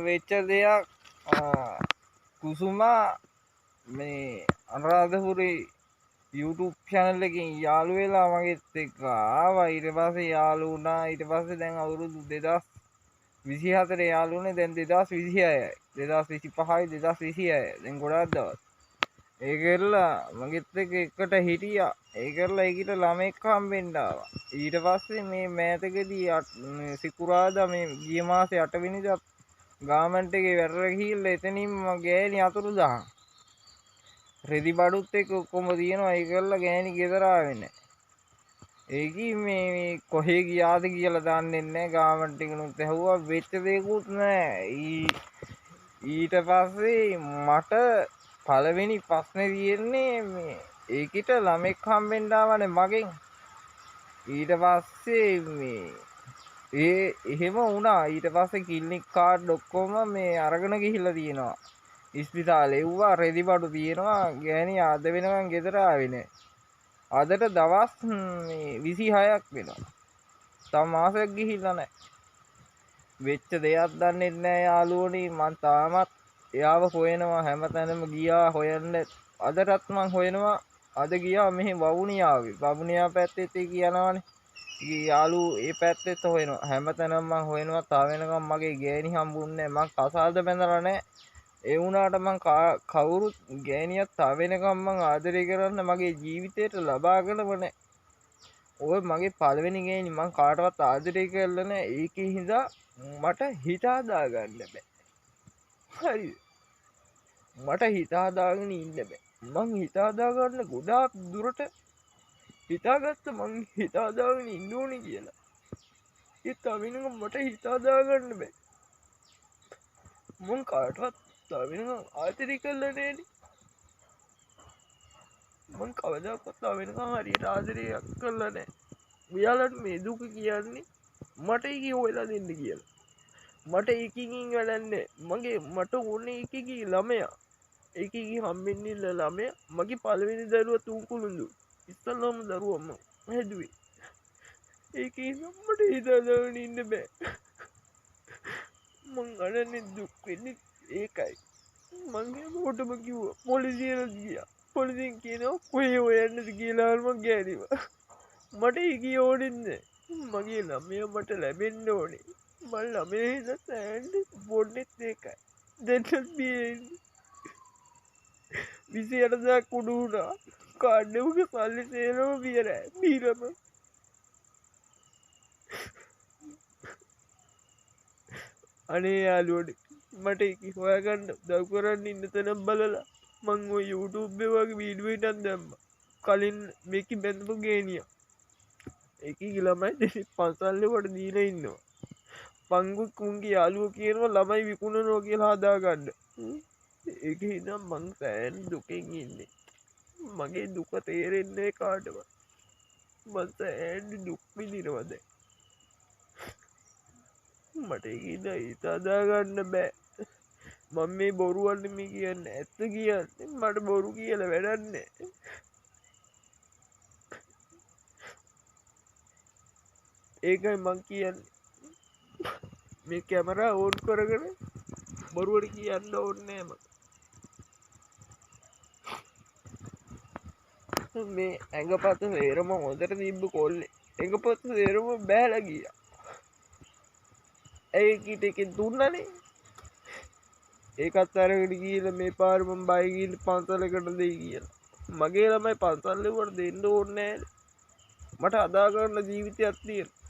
වෙච්ච දෙයක් කුසුමා මේ අනුරාධපුරේ YouTube channel එකකින් යාළු වෙලා මගෙත් එක්ක ආවා. ඊට පස්සේ යාළු වුණා. ඊට පස්සේ දැන් අවුරුදු 2024 යාළු වුණේ. දැන් 2026යි 2025යි 2026යි දැන් ගොඩාක් දවස්. ඒ කෙල්ලා මගෙත් එක්ක එකට හිටියා. ඒ කෙල්ලා ඒකිට ළමෙක් හම්බෙන්න ආවා. ඊට පස්සේ මේ මෑතකදී සිකුරාදා මේ ගිය මාසේ 8 වෙනිදා ගාමන්ට් එකේ වැටලා ගිහිල්ලා එතනින්ම ගෑණි අතුරුදහන්. රෙදි බඩුත් එක්ක ඔක්කොම තියෙනවා. ඒ කෙල්ලා ගෑණි ගෙදර ආවේ නැහැ. ඒකි මේ කොහේ ගියාද කියලා දන්නේ නැහැ. ගාමන්ට් එකනුත් ඇහුවා වෙච්ච දෙයක්වත් නැහැ. ඊට පස්සේ මට පළවෙනි ප්‍රශ්නේ තියෙන්නේ මේ ඒකිට ළමෙක් හම්බෙන්න ආවනේ මගෙන්. ඊට පස්සේ මේ එහෙම වුණා. ඊට පස්සේ ක්ලිනික් කාඩ් ඔක්කොම මේ අරගෙන ගිහිල්ලා තියෙනවා. ඉස්පිතාලේ එව්වා රෙදි බඩු තියෙනවා. ගෑණි අද වෙනකන් ගෙදර ආවේ නැහැ. අදට දවස් 26ක් වෙනවා. තව මාසයක් ගිහිල්ලා නැහැ. වෙච්ච දෙයක් දන්නේ නැහැ යාළුවනේ. මං තාමත් එයාව හොයනවා. හැමතැනම ගියා හොයන්න. අදටත් මං හොයනවා. අද ගියා මෙහි වවුනියාවේ. වවුනියා පැත්තේ කියනවනේ. යාළුවෝ ඒ පැත්තෙත් හොයනවා. හැමතැනම මං හොයනවා. තාම වෙනකම් මගේ ගෑණි හම්බුන්නේ නැහැ. මං කසාද බැඳලා නැහැ. ඒ වුණාට මං කවුරුත් ගෑණියක් තාම වෙනකම් මං ආදරය කරන්න මගේ ජීවිතේට ලබාගෙනම නැහැ. ඔය මගේ පළවෙනි ගෑණි මං කාටවත් ආදරය කරලා නැහැ. ඒකේ හින්දා මට හිත හදාගන්න බෑ. හරිද? මට හිත හදාගෙන ඉන්න බෑ. මං හිත හදාගන්න ගොඩාක් දුරට හිතාගත්ත මං හිත හදාගෙන ඉන්න ඕනේ කියලා. ඒත් තාම වෙනකම් මට හිත හදාගන්න බෑ. මං කාටවත් තාම වෙනකම් ආදරය කරලා නැහැනේ. මං කවදාකවත් තාම වෙනකම් හරියට ආදරයක් කරලා නැහැ. ඔයාලට මේ දුක කියන්නේ මට ඒක හොයලා දෙන්න කියලා. මට ඒකකින් වැඩන්නේ. මට ඕනේ ඒකකී ළමයා. ඒකකී හම්බෙන්න ඉන්න ළමයා මගේ පළවෙනි දරුවා තුන්කුළුඳු. ඉස්සල්ලාම දරුවා මම හැදුවේ. ඒකේ මට හිතාගෙන ඉන්න බෑ. මං අනන්නේ දුක් වෙන්නේ ඒකයි. මං හැමෝටම කිව්වා පොලිසියට ගියා. පොලිසියෙන් කියනවා කොහේ හොයන්නද කියලා මං ගෑනිවා. මට ඒකී ඕනෙත් නෑ. මගේ ළමයා මට ලැබෙන්න ඕනේ. මං ළමයා හින්දා සෑහෙන්න බොන්නෙත් ඒකයි. දෙන්නත් බීන්නේ. 28000ක් උඩු වුණා. කාඩ් එකේ සල්ලි සේරම බීරෑ. බීරම අනේ යාළුවනේ මට ඒක හොයාගන්න උදව් කරන්න ඉන්න තැනක් බලලා මං ඔය YouTube වගේ වීඩියෝ එකක් දැම්මා. කලින් මේකේ බැඳපු ගේනියා. ඒකේ ළමයි දෙනෙක් පන්සල් වලට දීලා ඉන්නවා. පංගු කුංගි යාළුවෝ කියනවා ළමයි විකුණනවා කියලා හදාගන්න. ඒකේ ඉඳන් මං සෑහෙන දුකෙන් ඉන්නේ. මගේ දුක තේරෙන්නේ කාටවත්. මං සෑහෙන දුක් විඳිනවා දැන්. මට ඒක හිත හදාගන්න බෑ. මම මේ බොරුවක් නෙමෙයි කියන්නේ ඇත්ත කියන්නේ. මට බොරු කියලා වැඩක් නැහැ. ඒකයි මං කියන්නේ. මේ කැමරා ඕන් කරගෙන බොරුවට කියන්න ඕනේ නෑ මම. මේ ඇඟපත සේරම හොදට තිබ්බ කොල්ලේ ඇඟපත සේරම බෑලා ගියා. ඒකිට එකෙන් දුන්නනේ. ඒකත් අරගෙන ගිහලා මේ පාර මම බයි ගිහින් පන්සලකට දෙයි කියලා. මගේ ළමයි පන්සල් වලට දෙන්න ඕනේ නෑනේ. මට අදා ගන්න ජීවිතයක් තියෙනවා.